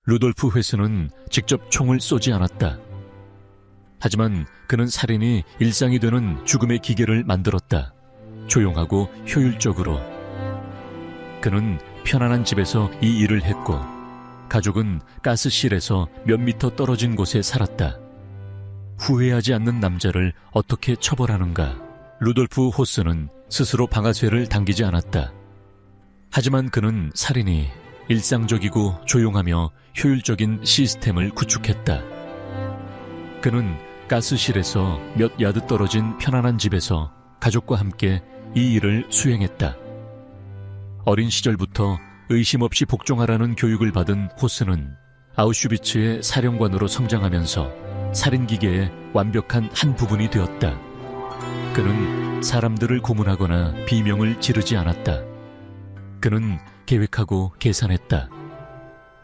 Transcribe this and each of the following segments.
루돌프 회수는 직접 총을 쏘지 않았다. 하지만 그는 살인이 일상이 되는 죽음의 기계를 만들었다. 조용하고 효율적으로. 그는 편안한 집에서 이 일을 했고 가족은 가스실에서 몇 미터 떨어진 곳에 살았다. 후회하지 않는 남자를 어떻게 처벌하는가? 루돌프 호스는 스스로 방아쇠를 당기지 않았다. 하지만 그는 살인이 일상적이고 조용하며 효율적인 시스템을 구축했다. 그는 가스실에서 몇 야드 떨어진 편안한 집에서 가족과 함께 이 일을 수행했다. 어린 시절부터 의심 없이 복종하라는 교육을 받은 호스는 아우슈비츠의 사령관으로 성장하면서 살인기계의 완벽한 한 부분이 되었다. 그는 사람들을 고문하거나 비명을 지르지 않았다. 그는 계획하고 계산했다.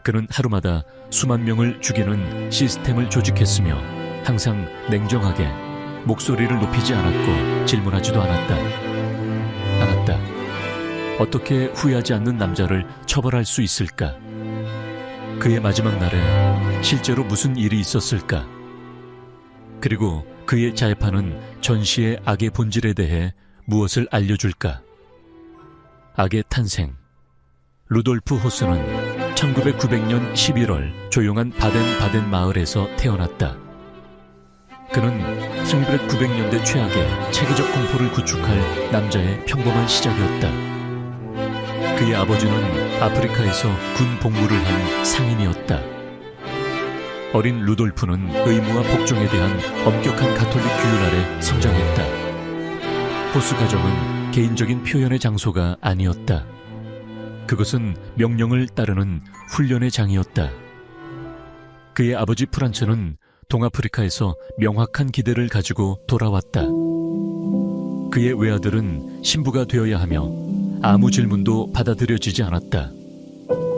그는 하루마다 수만 명을 죽이는 시스템을 조직했으며 항상 냉정하게 목소리를 높이지 않았고 질문하지도 않았다. 어떻게 후회하지 않는 남자를 처벌할 수 있을까? 그의 마지막 날에 실제로 무슨 일이 있었을까? 그리고 그의 자해파는 전시의 악의 본질에 대해 무엇을 알려줄까? 악의 탄생. 루돌프 호스는 1900년 11월 조용한 바덴바덴 마을에서 태어났다. 그는 1900년대 최악의 체계적 공포를 구축할 남자의 평범한 시작이었다. 그의 아버지는 아프리카에서 군 복무를 한 상인이었다. 어린 루돌프는 의무와 복종에 대한 엄격한 가톨릭 규율 아래 성장했다. 호스 가정은 개인적인 표현의 장소가 아니었다. 그것은 명령을 따르는 훈련의 장이었다. 그의 아버지 프란츠는 동아프리카에서 명확한 기대를 가지고 돌아왔다. 그의 외아들은 신부가 되어야 하며 아무 질문도 받아들여지지 않았다.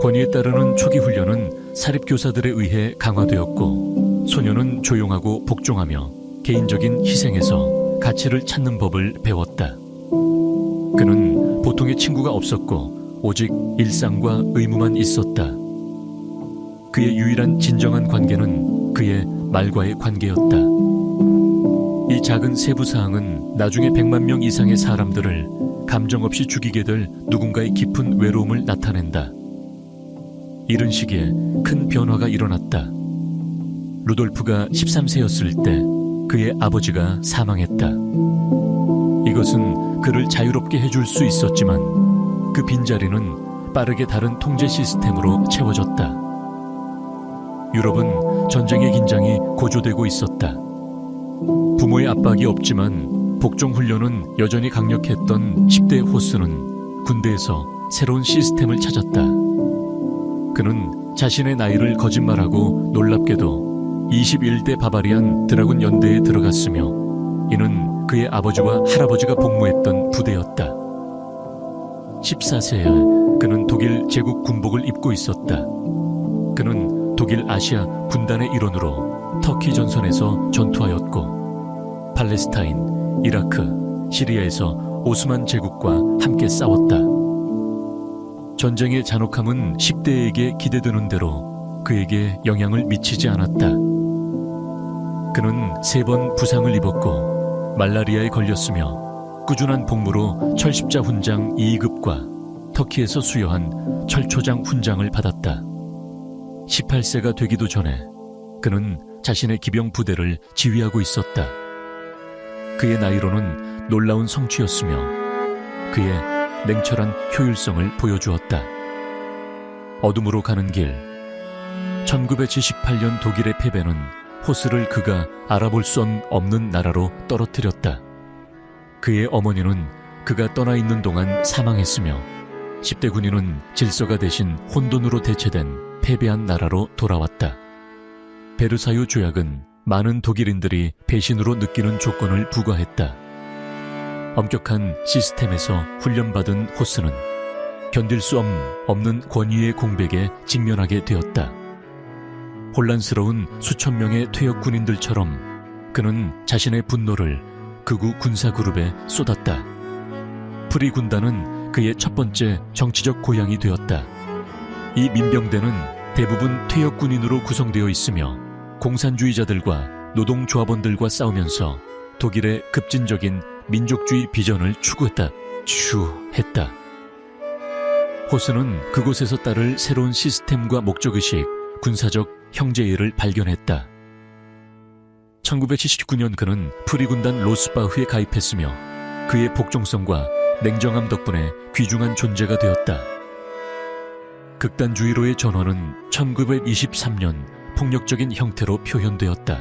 권위에 따르는 초기 훈련은 사립교사들에 의해 강화되었고 소녀는 조용하고 복종하며 개인적인 희생에서 가치를 찾는 법을 배웠다. 그는 보통의 친구가 없었고 오직 일상과 의무만 있었다. 그의 유일한 진정한 관계는 그의 말과의 관계였다. 이 작은 세부사항은 나중에 100만 명 이상의 사람들을 감정 없이 죽이게 될 누군가의 깊은 외로움을 나타낸다. 이른 시기에 큰 변화가 일어났다. 루돌프가 13세였을 때 그의 아버지가 사망했다. 이것은 그를 자유롭게 해줄 수 있었지만 그 빈자리는 빠르게 다른 통제 시스템으로 채워졌다. 유럽은 전쟁의 긴장이 고조되고 있었다. 부모의 압박이 없지만 복종훈련은 여전히 강력했던 10대 호스는 군대에서 새로운 시스템을 찾았다. 그는 자신의 나이를 거짓말하고 놀랍게도 21대 바바리안 드라군 연대에 들어갔으며 이는 그의 아버지와 할아버지가 복무했던 부대였다. 14세에 그는 독일 제국 군복을 입고 있었다. 그는 독일 아시아 군단의 일원으로 터키 전선에서 전투하였고 팔레스타인, 이라크, 시리아에서 오스만 제국과 함께 싸웠다. 전쟁의 잔혹함은 10대에게 기대되는 대로 그에게 영향을 미치지 않았다. 그는 3번 부상을 입었고 말라리아에 걸렸으며 꾸준한 복무로 철십자 훈장 2급과 터키에서 수여한 철초장 훈장을 받았다. 18세가 되기도 전에 그는 자신의 기병 부대를 지휘하고 있었다. 그의 나이로는 놀라운 성취였으며 그의 냉철한 효율성을 보여주었다. 어둠으로 가는 길. 1978년 독일의 패배는 호스를 그가 알아볼 수 없는 나라로 떨어뜨렸다. 그의 어머니는 그가 떠나 있는 동안 사망했으며 10대 군인은 질서가 대신 혼돈으로 대체된 패배한 나라로 돌아왔다. 베르사유 조약은 많은 독일인들이 배신으로 느끼는 조건을 부과했다. 엄격한 시스템에서 훈련받은 호스는 견딜 수 없는 권위의 공백에 직면하게 되었다. 혼란스러운 수천 명의 퇴역 군인들처럼 그는 자신의 분노를 극우 군사그룹에 쏟았다. 프리 군단은 그의 첫 번째 정치적 고향이 되었다. 이 민병대는 대부분 퇴역 군인으로 구성되어 있으며 공산주의자들과 노동조합원들과 싸우면서 독일의 급진적인 민족주의 비전을 추구했다. 호스는 그곳에서 따를 새로운 시스템과 목적의식, 군사적 형제애를 발견했다. 1979년 그는 프리군단 로스바흐에 가입했으며 그의 복종성과 냉정함 덕분에 귀중한 존재가 되었다. 극단주의로의 전환은 1923년 폭력적인 형태로 표현되었다.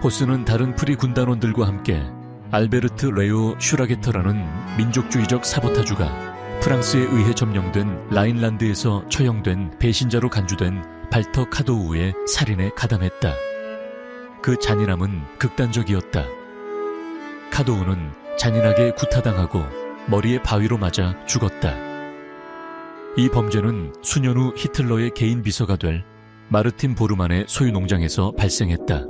호스는 다른 프리군단원들과 함께 알베르트 레오 슈라게터라는 민족주의적 사보타주가 프랑스에 의해 점령된 라인란드에서 처형된 배신자로 간주된 발터 카도우의 살인에 가담했다. 그 잔인함은 극단적이었다. 카도우는 잔인하게 구타당하고 머리에 바위로 맞아 죽었다. 이 범죄는 수년 후 히틀러의 개인 비서가 될 마르틴 보르만의 소유 농장에서 발생했다.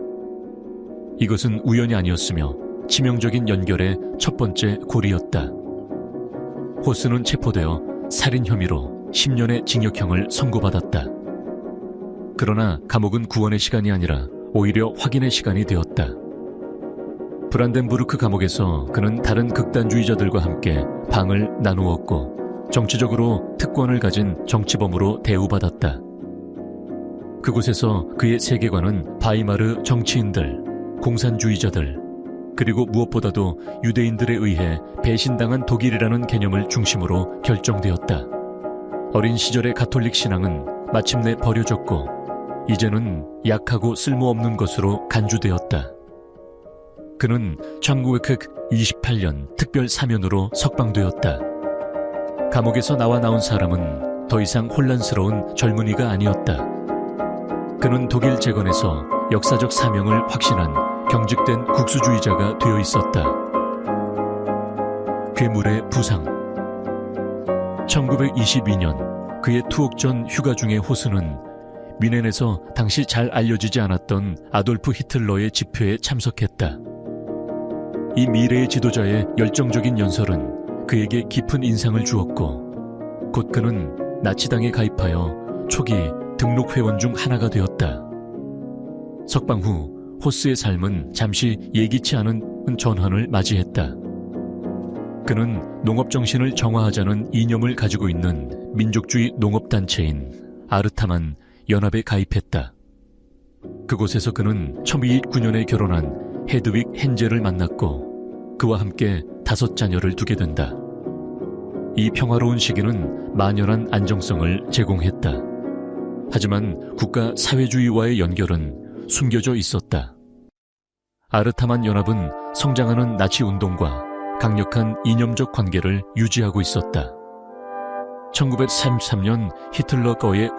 이것은 우연이 아니었으며 치명적인 연결의 첫 번째 고리였다. 호스는 체포되어 살인 혐의로 10년의 징역형을 선고받았다. 그러나 감옥은 구원의 시간이 아니라 오히려 확인의 시간이 되었다. 브란덴부르크 감옥에서 그는 다른 극단주의자들과 함께 방을 나누었고 정치적으로 특권을 가진 정치범으로 대우받았다. 그곳에서 그의 세계관은 바이마르 정치인들, 공산주의자들, 그리고 무엇보다도 유대인들에 의해 배신당한 독일이라는 개념을 중심으로 결정되었다. 어린 시절의 가톨릭 신앙은 마침내 버려졌고 이제는 약하고 쓸모없는 것으로 간주되었다. 그는 1928년 특별 사면으로 석방되었다. 감옥에서 나온 사람은 더 이상 혼란스러운 젊은이가 아니었다. 그는 독일 재건에서 역사적 사명을 확신한 경직된 국수주의자가 되어 있었다. 괴물의 부상. 1922년 그의 투옥 전 휴가 중에 호스는 뮌헨에서 당시 잘 알려지지 않았던 아돌프 히틀러의 집회에 참석했다. 이 미래의 지도자의 열정적인 연설은 그에게 깊은 인상을 주었고 곧 그는 나치당에 가입하여 초기 등록 회원 중 하나가 되었다. 석방 후 호스의 삶은 잠시 예기치 않은 전환을 맞이했다. 그는 농업정신을 정화하자는 이념을 가지고 있는 민족주의 농업단체인 아르타만 연합에 가입했다. 그곳에서 그는 1929년에 결혼한 헤드윅 헨젤을 만났고 그와 함께 5자녀를 두게 된다. 이 평화로운 시기는 만연한 안정성을 제공했다. 하지만 국가 사회주의와의 연결은 숨겨져 있었다. 아르타만 연합은 성장하는 나치 운동과 강력한 이념적 관계를 유지하고 있었다. 1933년 히틀러거의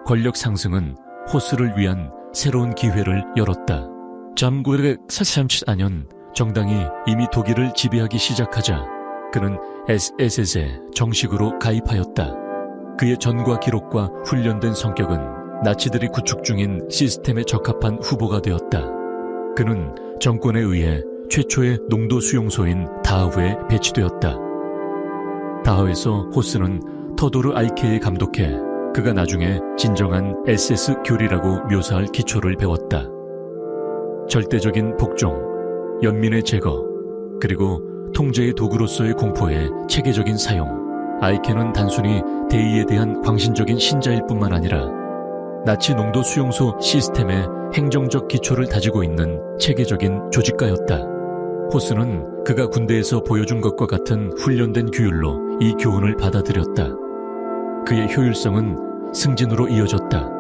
권력 상승은 호스를 위한 새로운 기회를 열었다. 1934년 정당이 이미 독일을 지배하기 시작하자 그는 SS에 정식으로 가입하였다. 그의 전과 기록과 훈련된 성격은 나치들이 구축 중인 시스템에 적합한 후보가 되었다. 그는 정권에 의해 최초의 농도 수용소인 다하우에 배치되었다. 다하우에서 호스는 터도르 아이케에 감독해 그가 나중에 진정한 SS 교리라고 묘사할 기초를 배웠다. 절대적인 복종, 연민의 제거, 그리고 통제의 도구로서의 공포의 체계적인 사용. 아이케는 단순히 대의에 대한 광신적인 신자일 뿐만 아니라 나치 농도 수용소 시스템의 행정적 기초를 다지고 있는 체계적인 조직가였다. 호스는 그가 군대에서 보여준 것과 같은 훈련된 규율로 이 교훈을 받아들였다. 그의 효율성은 승진으로 이어졌다.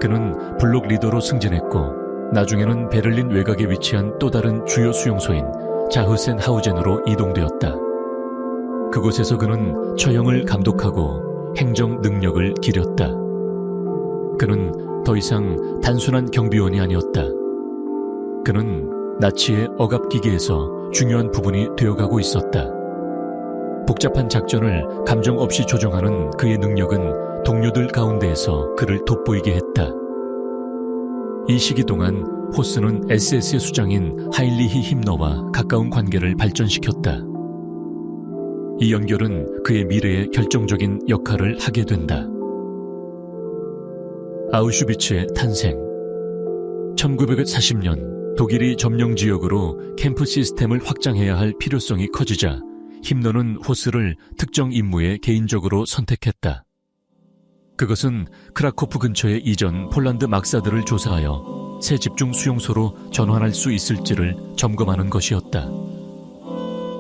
그는 블록 리더로 승진했고 나중에는 베를린 외곽에 위치한 또 다른 주요 수용소인 자흐센하우젠으로 이동되었다. 그곳에서 그는 처형을 감독하고 행정 능력을 기렸다. 그는 더 이상 단순한 경비원이 아니었다. 그는 나치의 억압기계에서 중요한 부분이 되어가고 있었다. 복잡한 작전을 감정 없이 조정하는 그의 능력은 동료들 가운데에서 그를 돋보이게 했다. 이 시기 동안 호스는 SS의 수장인 하인리히 힘너와 가까운 관계를 발전시켰다. 이 연결은 그의 미래에 결정적인 역할을 하게 된다. 아우슈비츠의 탄생. 1940년 독일이 점령 지역으로 캠프 시스템을 확장해야 할 필요성이 커지자 힘너는 호스를 특정 임무에 개인적으로 선택했다. 그것은 크라코프 근처의 이전 폴란드 막사들을 조사하여 새 집중 수용소로 전환할 수 있을지를 점검하는 것이었다.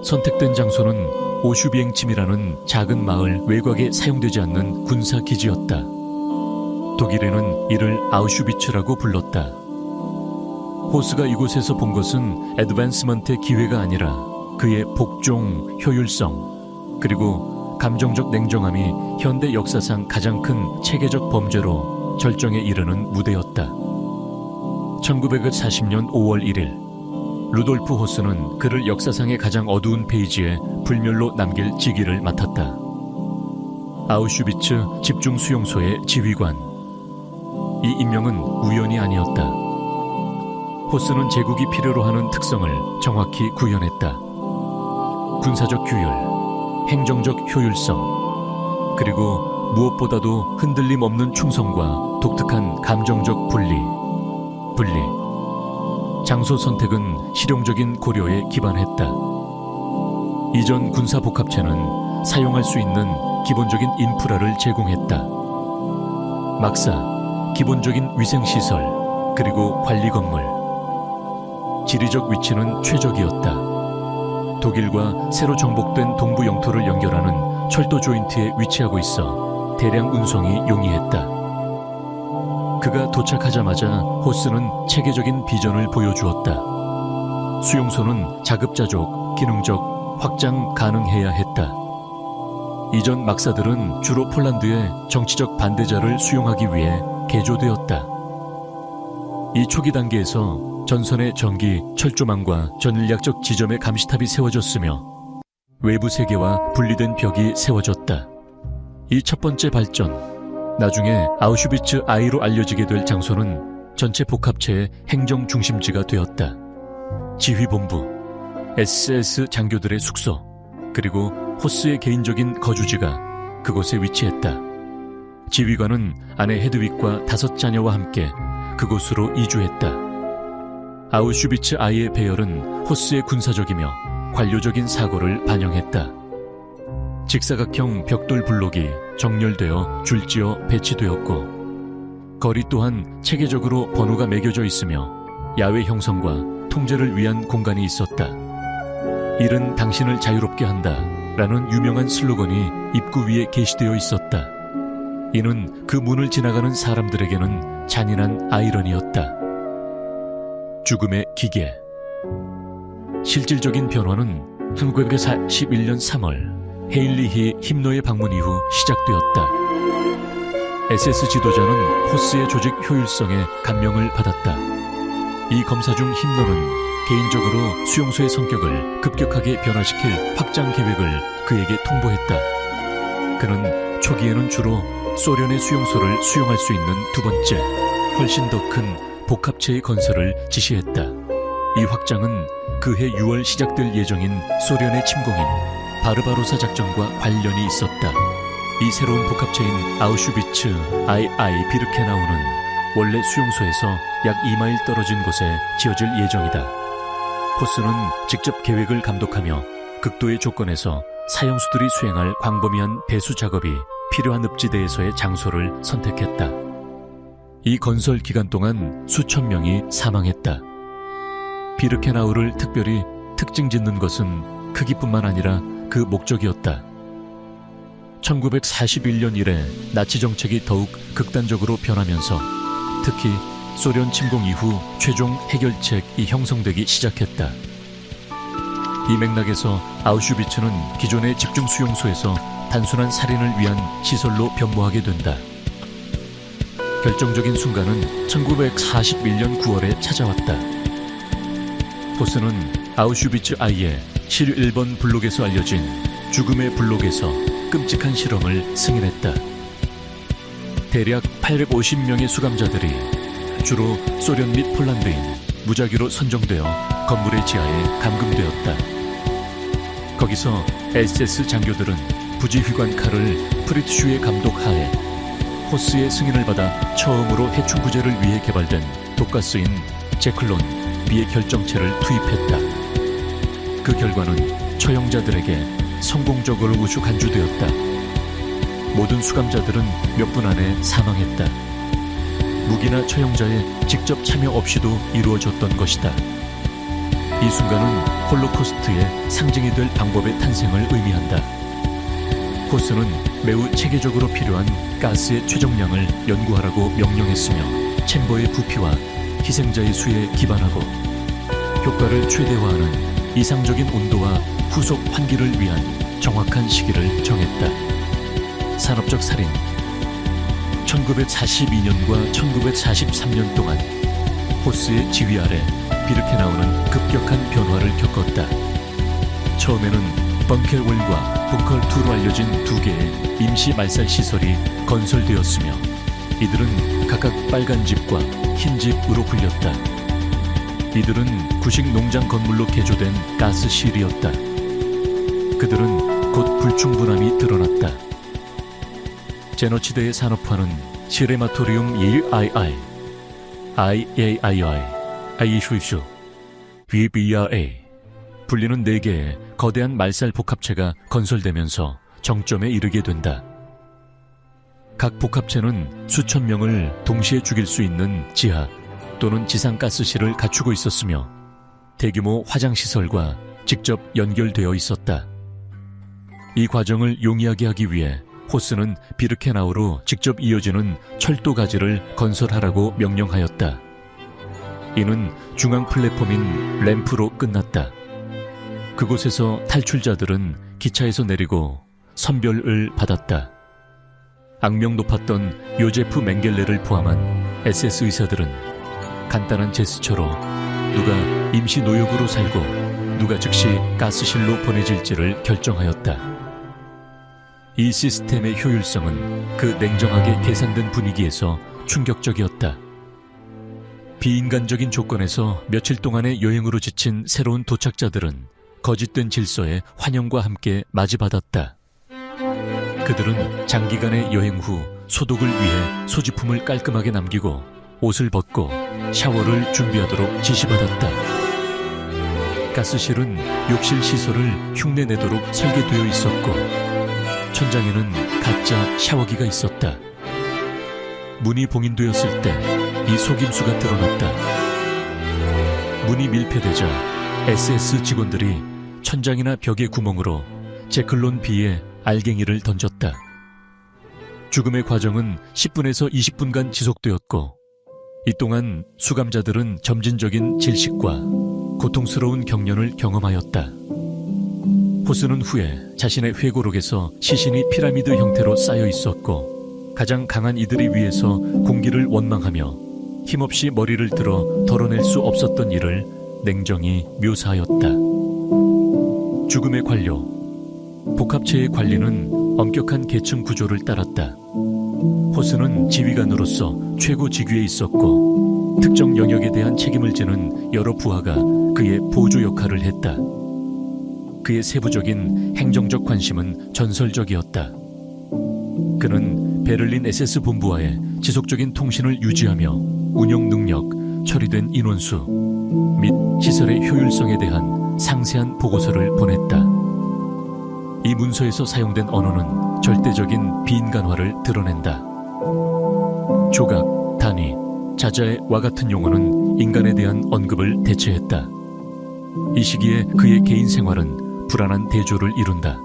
선택된 장소는 오슈비엥침이라는 작은 마을 외곽에 사용되지 않는 군사기지였다. 독일에는 이를 아우슈비츠라고 불렀다. 호스가 이곳에서 본 것은 애드밴스먼트의 기회가 아니라 그의 복종, 효율성, 그리고 감정적 냉정함이 현대 역사상 가장 큰 체계적 범죄로 절정에 이르는 무대였다. 1940년 5월 1일, 루돌프 호스는 그를 역사상의 가장 어두운 페이지에 불멸로 남길 직위를 맡았다. 아우슈비츠 집중수용소의 지휘관. 이 임명은 우연이 아니었다. 호스는 제국이 필요로 하는 특성을 정확히 구현했다. 군사적 규율, 행정적 효율성, 그리고 무엇보다도 흔들림 없는 충성과 독특한 감정적 분리. 장소 선택은 실용적인 고려에 기반했다. 이전 군사복합체는 사용할 수 있는 기본적인 인프라를 제공했다. 막사, 기본적인 위생시설, 그리고 관리 건물. 지리적 위치는 최적이었다. 독일과 새로 정복된 동부 영토를 연결하는 철도 조인트에 위치하고 있어 대량 운송이 용이했다. 그가 도착하자마자 호스는 체계적인 비전을 보여주었다. 수용소는 자급자족, 기능적, 확장 가능해야 했다. 이전 막사들은 주로 폴란드의 정치적 반대자를 수용하기 위해 개조되었다. 이 초기 단계에서 전선의 전기, 철조망과 전략적 지점의 감시탑이 세워졌으며 외부 세계와 분리된 벽이 세워졌다. 이 첫 번째 발전, 나중에 아우슈비츠 I로 알려지게 될 장소는 전체 복합체의 행정 중심지가 되었다. 지휘본부, SS 장교들의 숙소, 그리고 호스의 개인적인 거주지가 그곳에 위치했다. 지휘관은 아내 헤드윅과 5자녀와 함께 그곳으로 이주했다. 아우슈비츠 I의 배열은 호스의 군사적이며 관료적인 사고를 반영했다. 직사각형 벽돌 블록이 정렬되어 줄지어 배치되었고, 거리 또한 체계적으로 번호가 매겨져 있으며 야외 형성과 통제를 위한 공간이 있었다. 일은 당신을 자유롭게 한다 라는 유명한 슬로건이 입구 위에 게시되어 있었다. 이는 그 문을 지나가는 사람들에게는 잔인한 아이러니였다. 죽음의 기계. 실질적인 변화는 1941년 3월 헤일리히 힘너의 방문 이후 시작되었다. SS 지도자는 호스의 조직 효율성에 감명을 받았다. 이 검사 중 힘너는 개인적으로 수용소의 성격을 급격하게 변화시킬 확장 계획을 그에게 통보했다. 그는 초기에는 주로 소련의 수용소를 수용할 수 있는 두 번째, 훨씬 더 큰 복합체의 건설을 지시했다. 이 확장은 그해 6월 시작될 예정인 소련의 침공인 바르바로사 작전과 관련이 있었다. 이 새로운 복합체인 아우슈비츠 II 비르케나우는 원래 수용소에서 약 2마일 떨어진 곳에 지어질 예정이다. 호스는 직접 계획을 감독하며 극도의 조건에서 사형수들이 수행할 광범위한 배수 작업이 필요한 읍지대에서의 장소를 선택했다. 이 건설 기간 동안 수천 명이 사망했다. 비르케나우를 특별히 특징 짓는 것은 크기뿐만 아니라 그 목적이었다. 1941년 이래 나치 정책이 더욱 극단적으로 변하면서 특히 소련 침공 이후 최종 해결책이 형성되기 시작했다. 이 맥락에서 아우슈비츠는 기존의 집중 수용소에서 단순한 살인을 위한 시설로 변모하게 된다. 결정적인 순간은 1941년 9월에 찾아왔다. 호스는 아우슈비츠 I의 실 1번 블록에서 알려진 죽음의 블록에서 끔찍한 실험을 승인했다. 대략 850명의 수감자들이 주로 소련 및 폴란드인 무작위로 선정되어 건물의 지하에 감금되었다. 거기서 SS 장교들은 부지휘관 칼을 프리트슈의 감독 하에 호스의 승인을 받아 처음으로 해충구제를 위해 개발된 독가스인 제클론 B의 결정체를 투입했다. 그 결과는 처형자들에게 성공적으로 우수 간주되었다. 모든 수감자들은 몇 분 안에 사망했다. 무기나 처형자의 직접 참여 없이도 이루어졌던 것이다. 이 순간은 홀로코스트의 상징이 될 방법의 탄생을 의미한다. 호스는 매우 체계적으로 필요한 가스의 최종량을 연구하라고 명령했으며 챔버의 부피와 희생자의 수에 기반하고 효과를 최대화하는 이상적인 온도와 후속 환기를 위한 정확한 시기를 정했다. 산업적 살인. 1942년과 1943년 동안 호스의 지휘 아래 비르케나우는 급격한 변화를 겪었다. 처음에는 벙켈1과 벙컬2로 알려진 두 개의 임시 말살 시설이 건설되었으며 이들은 각각 빨간 집과 흰 집으로 불렸다. 이들은 구식 농장 건물로 개조된 가스실이었다. 그들은 곧 불충분함이 드러났다. 제너치드의 산업화는 시레마토리움 II, IAII, ISU, VBRA 불리는 4개의 거대한 말살 복합체가 건설되면서 정점에 이르게 된다. 각 복합체는 수천 명을 동시에 죽일 수 있는 지하 또는 지상 가스실을 갖추고 있었으며 대규모 화장시설과 직접 연결되어 있었다. 이 과정을 용이하게 하기 위해 호스는 비르케나우로 직접 이어지는 철도 가지를 건설하라고 명령하였다. 이는 중앙 플랫폼인 램프로 끝났다. 그곳에서 탈출자들은 기차에서 내리고 선별을 받았다. 악명 높았던 요제프 맹겔레를 포함한 SS 의사들은 간단한 제스처로 누가 임시 노역으로 살고 누가 즉시 가스실로 보내질지를 결정하였다. 이 시스템의 효율성은 그 냉정하게 계산된 분위기에서 충격적이었다. 비인간적인 조건에서 며칠 동안의 여행으로 지친 새로운 도착자들은 거짓된 질서에 환영과 함께 맞이받았다. 그들은 장기간의 여행 후 소독을 위해 소지품을 깔끔하게 남기고 옷을 벗고 샤워를 준비하도록 지시받았다. 가스실은 욕실 시설을 흉내내도록 설계되어 있었고 천장에는 가짜 샤워기가 있었다. 문이 봉인되었을 때 이 속임수가 드러났다. 문이 밀폐되자 SS 직원들이 천장이나 벽의 구멍으로 제클론 B에 알갱이를 던졌다. 죽음의 과정은 10분에서 20분간 지속되었고 이 동안 수감자들은 점진적인 질식과 고통스러운 경련을 경험하였다. 호스는 후에 자신의 회고록에서 시신이 피라미드 형태로 쌓여 있었고 가장 강한 이들이 위에서 공기를 원망하며 힘없이 머리를 들어 덜어낼 수 없었던 일을 냉정히 묘사하였다. 죽음의 관료. 복합체의 관리는 엄격한 계층 구조를 따랐다. 호스는 지휘관으로서 최고 직위에 있었고 특정 영역에 대한 책임을 지는 여러 부하가 그의 보조 역할을 했다. 그의 세부적인 행정적 관심은 전설적이었다. 그는 베를린 SS 본부와의 지속적인 통신을 유지하며 운영 능력, 처리된 인원수 및 시설의 효율성에 대한 상세한 보고서를 보냈다. 이 문서에서 사용된 언어는 절대적인 비인간화를 드러낸다. 조각, 단위, 자자의와 같은 용어는 인간에 대한 언급을 대체했다. 이 시기에 그의 개인 생활은 불안한 대조를 이룬다.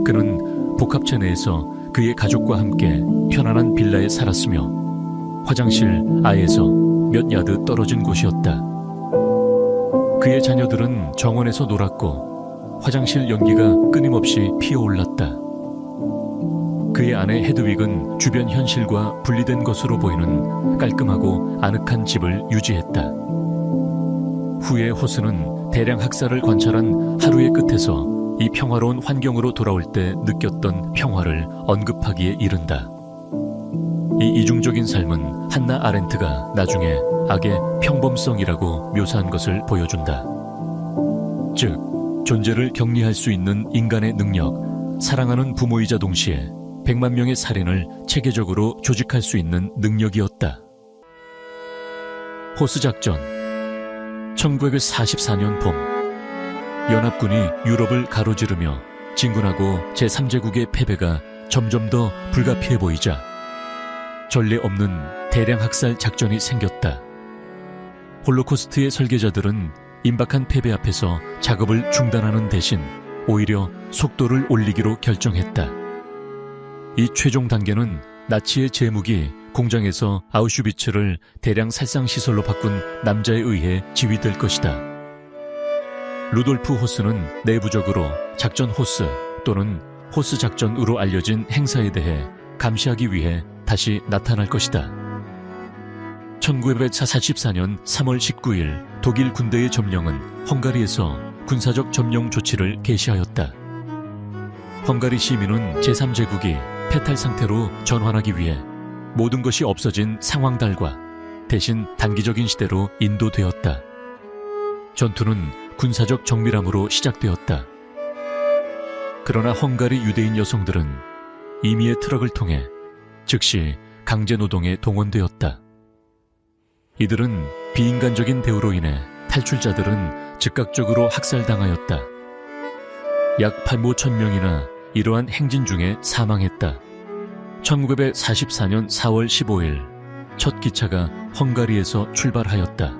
그는 복합체 내에서 그의 가족과 함께 편안한 빌라에 살았으며 화장실 아에서 몇 야드 떨어진 곳이었다. 그의 자녀들은 정원에서 놀았고 화장실 연기가 끊임없이 피어올랐다. 그의 아내 헤드윅은 주변 현실과 분리된 것으로 보이는 깔끔하고 아늑한 집을 유지했다. 후에 호스는 대량 학살을 관찰한 하루의 끝에서 이 평화로운 환경으로 돌아올 때 느꼈던 평화를 언급하기에 이른다. 이 이중적인 삶은 한나 아렌트가 나중에 악의 평범성이라고 묘사한 것을 보여준다. 즉, 존재를 격리할 수 있는 인간의 능력, 사랑하는 부모이자 동시에 100만 명의 살인을 체계적으로 조직할 수 있는 능력이었다. 호스 작전. 1944년 봄, 연합군이 유럽을 가로지르며 진군하고 제3제국의 패배가 점점 더 불가피해 보이자 전례 없는 대량 학살 작전이 생겼다. 홀로코스트의 설계자들은 임박한 패배 앞에서 작업을 중단하는 대신 오히려 속도를 올리기로 결정했다. 이 최종 단계는 나치의 제무기 공장에서 아우슈비츠를 대량 살상시설로 바꾼 남자에 의해 지휘될 것이다. 루돌프 호스는 내부적으로 작전 호스 또는 호스 작전으로 알려진 행사에 대해 감시하기 위해 다시 나타날 것이다. 1944년 3월 19일 독일 군대의 점령은 헝가리에서 군사적 점령 조치를 개시하였다. 헝가리 시민은 제3제국이 패탈 상태로 전환하기 위해 모든 것이 없어진 상황달과 대신 단기적인 시대로 인도되었다. 전투는 군사적 정밀함으로 시작되었다. 그러나 헝가리 유대인 여성들은 임의의 트럭을 통해 즉시 강제노동에 동원되었다. 이들은 비인간적인 대우로 인해 탈출자들은 즉각적으로 학살당하였다. 약 8,500명이나 이러한 행진 중에 사망했다. 1944년 4월 15일 첫 기차가 헝가리에서 출발하였다.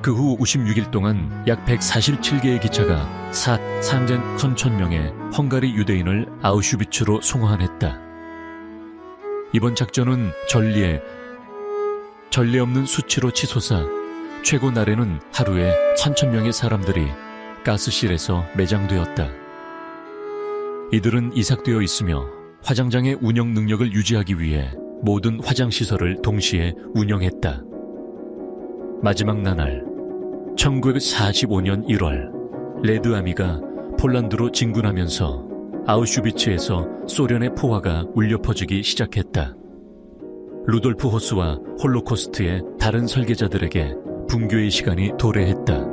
그 후 56일 동안 약 147개의 기차가 상전 1,000명의 헝가리 유대인을 아우슈비츠로 송환했다. 이번 작전은 전례 없는 수치로 치솟아 최고 날에는 하루에 1,000명의 사람들이 가스실에서 매장되었다. 이들은 이삭되어 있으며 화장장의 운영 능력을 유지하기 위해 모든 화장시설을 동시에 운영했다. 마지막 나날 1945년 1월 레드아미가 폴란드로 진군하면서 아우슈비츠에서 소련의 포화가 울려 퍼지기 시작했다. 루돌프 호스와 홀로코스트의 다른 설계자들에게 분교의 시간이 도래했다.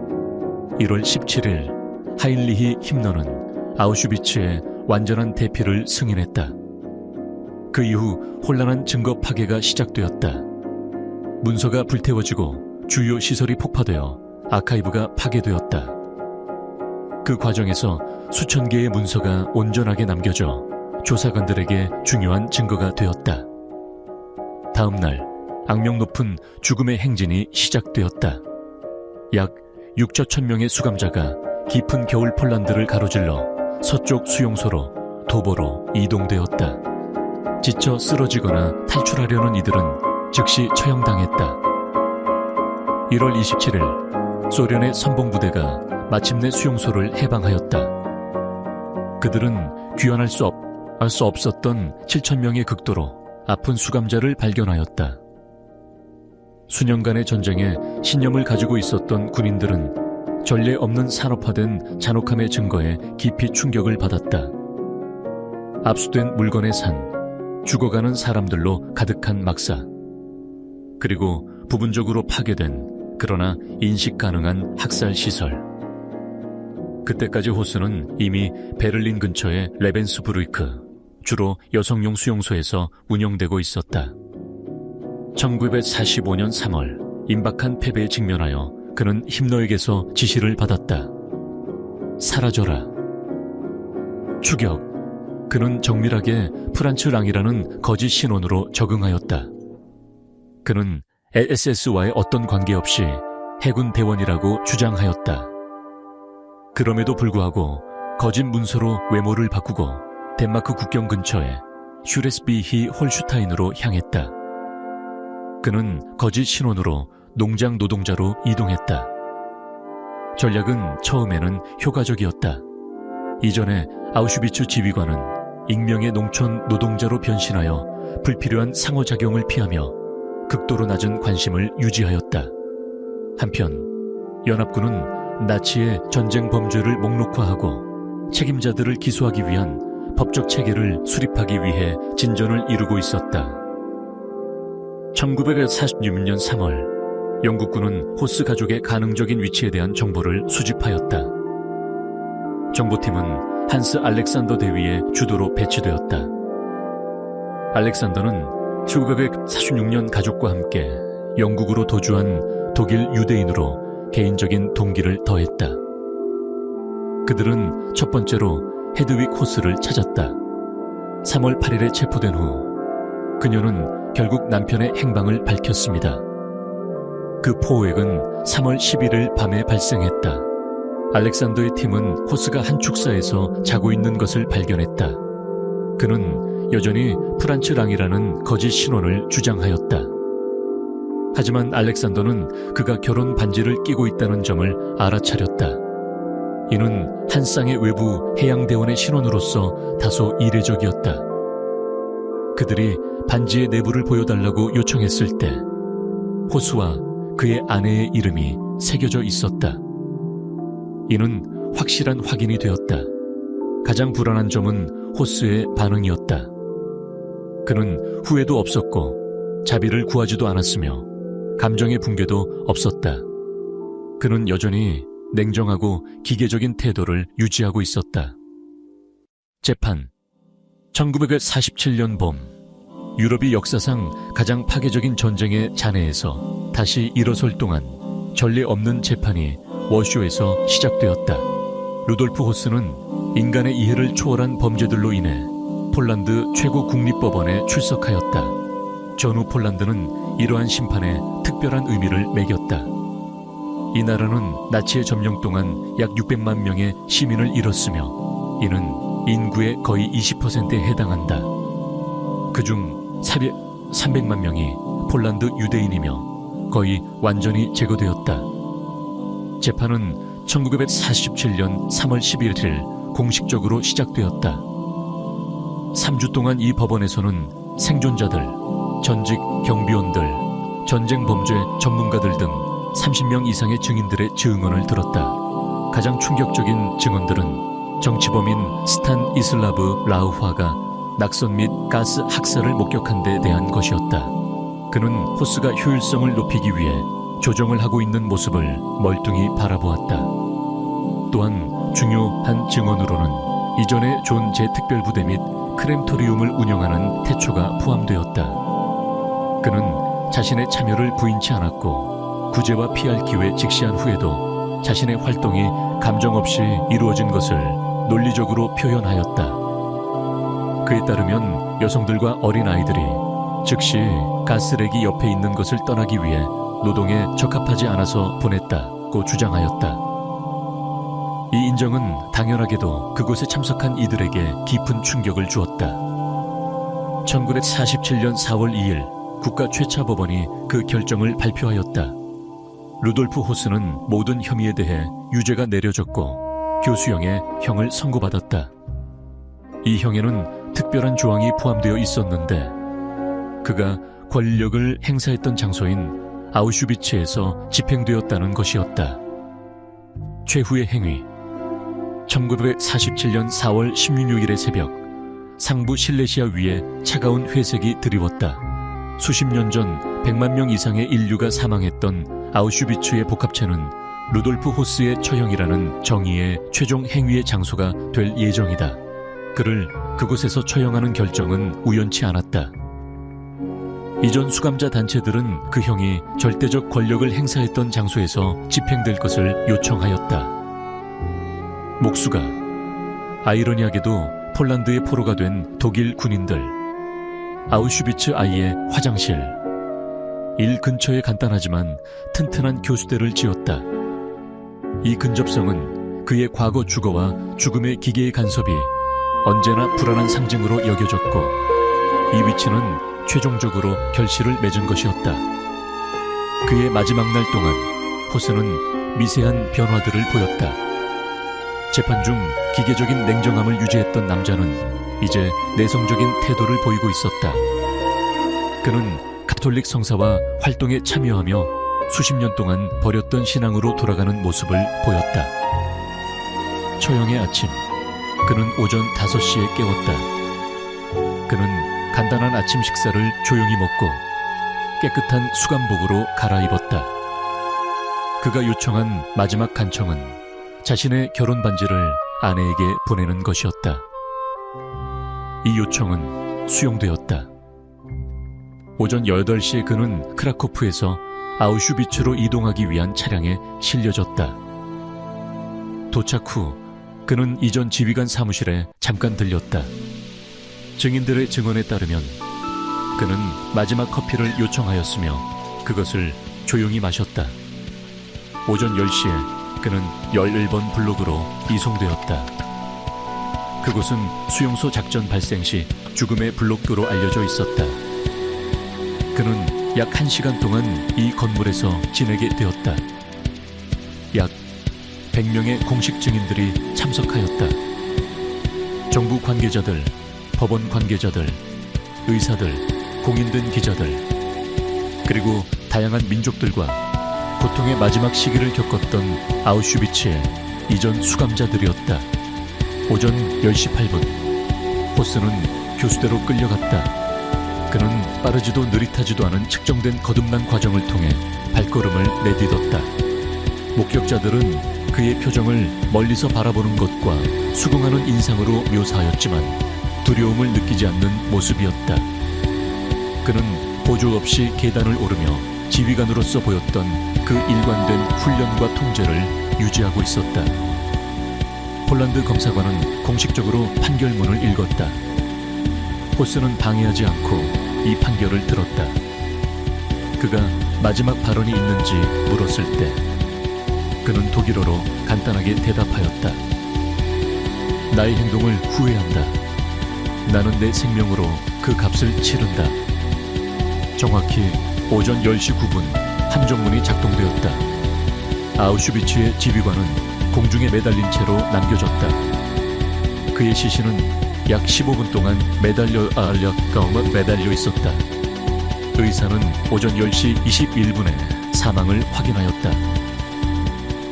1월 17일 하인리히 힘너는 아우슈비츠의 완전한 대피를 승인했다. 그 이후 혼란한 증거 파괴가 시작되었다. 문서가 불태워지고 주요 시설이 폭파되어 아카이브가 파괴되었다. 그 과정에서 수천 개의 문서가 온전하게 남겨져 조사관들에게 중요한 증거가 되었다. 다음 날 악명 높은 죽음의 행진이 시작되었다. 약 6,000명의 수감자가 깊은 겨울 폴란드를 가로질러 서쪽 수용소로 도보로 이동되었다. 지쳐 쓰러지거나 탈출하려는 이들은 즉시 처형당했다. 1월 27일 소련의 선봉부대가 마침내 수용소를 해방하였다. 그들은 귀환할 수 없었던 7,000명의 극도로 아픈 수감자를 발견하였다. 수년간의 전쟁에 신념을 가지고 있었던 군인들은 전례 없는 산업화된 잔혹함의 증거에 깊이 충격을 받았다. 압수된 물건의 산, 죽어가는 사람들로 가득한 막사, 그리고 부분적으로 파괴된 그러나 인식 가능한 학살시설. 그때까지 호스는 이미 베를린 근처의 레벤스부르이크, 주로 여성용 수용소에서 운영되고 있었다. 1945년 3월 임박한 패배에 직면하여 그는 힘너에게서 지시를 받았다. 사라져라. 추격. 그는 정밀하게 프란츠 랑이라는 거짓 신원으로 적응하였다. 그는 SS와의 어떤 관계없이 해군 대원이라고 주장하였다. 그럼에도 불구하고 거짓 문서로 외모를 바꾸고 덴마크 국경 근처에 슈레스비히 홀슈타인으로 향했다. 그는 거짓 신원으로 농장 노동자로 이동했다. 전략은 처음에는 효과적이었다. 이전에 아우슈비츠 지휘관은 익명의 농촌 노동자로 변신하여 불필요한 상호작용을 피하며 극도로 낮은 관심을 유지하였다. 한편 연합군은 나치의 전쟁 범죄를 목록화하고 책임자들을 기소하기 위한 법적 체계를 수립하기 위해 진전을 이루고 있었다. 1946년 3월 영국군은 호스 가족의 가능적인 위치에 대한 정보를 수집하였다. 정보팀은 한스 알렉산더 대위의 주도로 배치되었다. 알렉산더는 1946년 가족과 함께 영국으로 도주한 독일 유대인으로 개인적인 동기를 더했다. 그들은 첫 번째로 헤드윅 호스를 찾았다. 3월 8일에 체포된 후 그녀는 결국 남편의 행방을 밝혔습니다. 그 포획은 3월 11일 밤에 발생했다. 알렉산더의 팀은 호스가 한 축사에서 자고 있는 것을 발견했다. 그는 여전히 프란츠랑이라는 거짓 신원을 주장하였다. 하지만 알렉산더는 그가 결혼 반지를 끼고 있다는 점을 알아차렸다. 이는 한 쌍의 외부 해양대원의 신원으로서 다소 이례적이었다. 그들이 반지의 내부를 보여달라고 요청했을 때 호수와 그의 아내의 이름이 새겨져 있었다. 이는 확실한 확인이 되었다. 가장 불안한 점은 호스의 반응이었다. 그는 후회도 없었고 자비를 구하지도 않았으며 감정의 붕괴도 없었다. 그는 여전히 냉정하고 기계적인 태도를 유지하고 있었다. 재판 1947년 봄 유럽이 역사상 가장 파괴적인 전쟁의 잔해에서 다시 일어설 동안 전례 없는 재판이 워쇼에서 시작되었다. 루돌프 호스는 인간의 이해를 초월한 범죄들로 인해 폴란드 최고 국립법원에 출석하였다. 전후 폴란드는 이러한 심판에 특별한 의미를 매겼다. 이 나라는 나치의 점령 동안 약 600만 명의 시민을 잃었으며 이는 인구의 거의 20%에 해당한다. 그중 300만 명이 폴란드 유대인이며 거의 완전히 제거되었다. 재판은 1947년 3월 11일 공식적으로 시작되었다. 3주 동안 이 법원에서는 생존자들, 전직 경비원들, 전쟁 범죄 전문가들 등 30명 이상의 증인들의 증언을 들었다. 가장 충격적인 증언들은 정치범인 스탄 이슬라브 라우화가 낙선 및 가스 학살을 목격한 데 대한 것이었다. 그는 호스가 효율성을 높이기 위해 조정을 하고 있는 모습을 멀뚱히 바라보았다. 또한 중요한 증언으로는 이전에 존 제특별부대 및 크렘토리움을 운영하는 태초가 포함되었다. 그는 자신의 참여를 부인치 않았고 구제와 피할 기회 직시한 후에도 자신의 활동이 감정 없이 이루어진 것을 논리적으로 표현하였다. 그에 따르면 여성들과 어린아이들이 즉시 가스렉이 옆에 있는 것을 떠나기 위해 노동에 적합하지 않아서 보냈다고 주장하였다. 이 인정은 당연하게도 그곳에 참석한 이들에게 깊은 충격을 주었다. 1947년 4월 2일 국가 최차법원이 그 결정을 발표하였다. 루돌프 호스는 모든 혐의에 대해 유죄가 내려졌고 교수형의 형을 선고받았다. 이 형에는 특별한 조항이 포함되어 있었는데 그가 권력을 행사했던 장소인 아우슈비츠에서 집행되었다는 것이었다. 최후의 행위 1947년 4월 16일의 새벽 상부 실레시아 위에 차가운 회색이 드리웠다. 수십 년 전 100만 명 이상의 인류가 사망했던 아우슈비츠의 복합체는 루돌프 호스의 처형이라는 정의의 최종 행위의 장소가 될 예정이다. 그를 그곳에서 처형하는 결정은 우연치 않았다. 이전 수감자 단체들은 그 형이 절대적 권력을 행사했던 장소에서 집행될 것을 요청하였다. 목수가 아이러니하게도 폴란드의 포로가 된 독일 군인들, 아우슈비츠 아이의 화장실, 일 근처에 간단하지만 튼튼한 교수대를 지었다. 이 근접성은 그의 과거 주거와 죽음의 기계의 간섭이 언제나 불안한 상징으로 여겨졌고 이 위치는 최종적으로 결실을 맺은 것이었다. 그의 마지막 날 동안 호스는 미세한 변화들을 보였다. 재판 중 기계적인 냉정함을 유지했던 남자는 이제 내성적인 태도를 보이고 있었다. 그는 가톨릭 성사와 활동에 참여하며 수십 년 동안 버렸던 신앙으로 돌아가는 모습을 보였다. 처형의 아침, 그는 오전 5시에 깨웠다. 그는 간단한 아침 식사를 조용히 먹고 깨끗한 수감복으로 갈아입었다. 그가 요청한 마지막 간청은 자신의 결혼 반지를 아내에게 보내는 것이었다. 이 요청은 수용되었다. 오전 8시에 그는 크라코프에서 아우슈비츠로 이동하기 위한 차량에 실려졌다. 도착 후 그는 이전 지휘관 사무실에 잠깐 들렸다. 증인들의 증언에 따르면 그는 마지막 커피를 요청하였으며 그것을 조용히 마셨다. 오전 10시에 그는 11번 블록으로 이송되었다. 그곳은 수용소 작전 발생 시 죽음의 블록으로 알려져 있었다. 그는 약 1시간 동안 이 건물에서 지내게 되었다. 약 100명의 공식 증인들이 참석하였다. 정부 관계자들, 법원 관계자들, 의사들, 공인된 기자들, 그리고 다양한 민족들과 고통의 마지막 시기를 겪었던 아우슈비츠의 이전 수감자들이었다. 오전 10시 8분, 호스는 교수대로 끌려갔다. 그는 빠르지도 느릿하지도 않은 측정된 거듭난 과정을 통해 발걸음을 내딛었다. 목격자들은 그의 표정을 멀리서 바라보는 것과 수긍하는 인상으로 묘사하였지만 두려움을 느끼지 않는 모습이었다. 그는 보조 없이 계단을 오르며 지휘관으로서 보였던 그 일관된 훈련과 통제를 유지하고 있었다. 폴란드 검사관은 공식적으로 판결문을 읽었다. 호스는 방해하지 않고 이 판결을 들었다. 그가 마지막 발언이 있는지 물었을 때 그는 독일어로 간단하게 대답하였다. 나의 행동을 후회한다. 나는 내 생명으로 그 값을 치른다. 정확히 오전 10시 9분 함정문이 작동되었다. 아우슈비츠의 지휘관은 공중에 매달린 채로 남겨졌다. 그의 시신은 약 15분 동안 매달려 있었다. 의사는 오전 10시 21분에 사망을 확인하였다.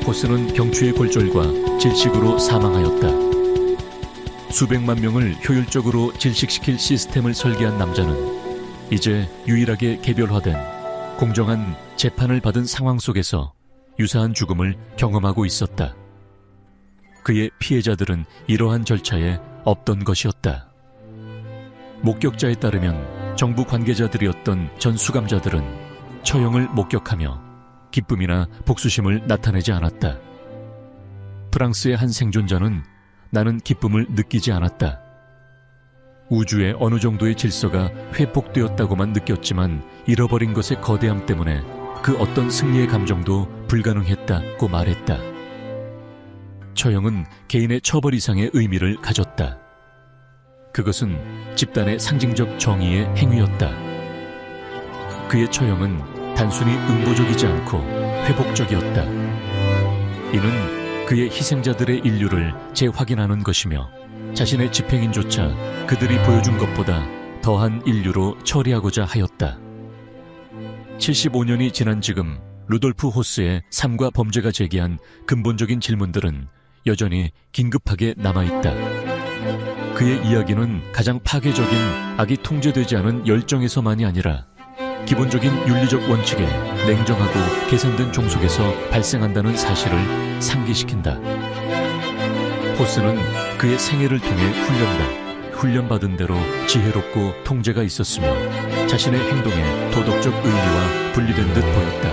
호스는 경추의 골절과 질식으로 사망하였다. 수백만 명을 효율적으로 질식시킬 시스템을 설계한 남자는 이제 유일하게 개별화된 공정한 재판을 받은 상황 속에서 유사한 죽음을 경험하고 있었다. 그의 피해자들은 이러한 절차에 없던 것이었다. 목격자에 따르면 정부 관계자들이었던 전 수감자들은 처형을 목격하며 기쁨이나 복수심을 나타내지 않았다. 프랑스의 한 생존자는 나는 기쁨을 느끼지 않았다. 우주의 어느 정도의 질서가 회복되었다고만 느꼈지만 잃어버린 것의 거대함 때문에 그 어떤 승리의 감정도 불가능했다고 말했다. 처형은 개인의 처벌 이상의 의미를 가졌다. 그것은 집단의 상징적 정의의 행위였다. 그의 처형은 단순히 응보적이지 않고 회복적이었다. 이는 그의 희생자들의 인류를 재확인하는 것이며 자신의 집행인조차 그들이 보여준 것보다 더한 인류로 처리하고자 하였다. 75년이 지난 지금 루돌프 호스의 삶과 범죄가 제기한 근본적인 질문들은 여전히 긴급하게 남아있다. 그의 이야기는 가장 파괴적인 악이 통제되지 않은 열정에서만이 아니라 기본적인 윤리적 원칙에 냉정하고 계산된 종속에서 발생한다는 사실을 상기시킨다. 호스는 그의 생애를 통해 훈련받은 대로 지혜롭고 통제가 있었으며 자신의 행동에 도덕적 의미와 분리된 듯 보였다.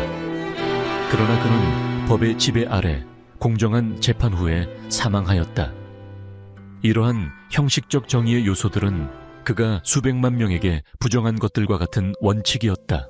그러나 그는 법의 지배 아래 공정한 재판 후에 사망하였다. 이러한 형식적 정의의 요소들은 그가 수백만 명에게 부정한 것들과 같은 원칙이었다.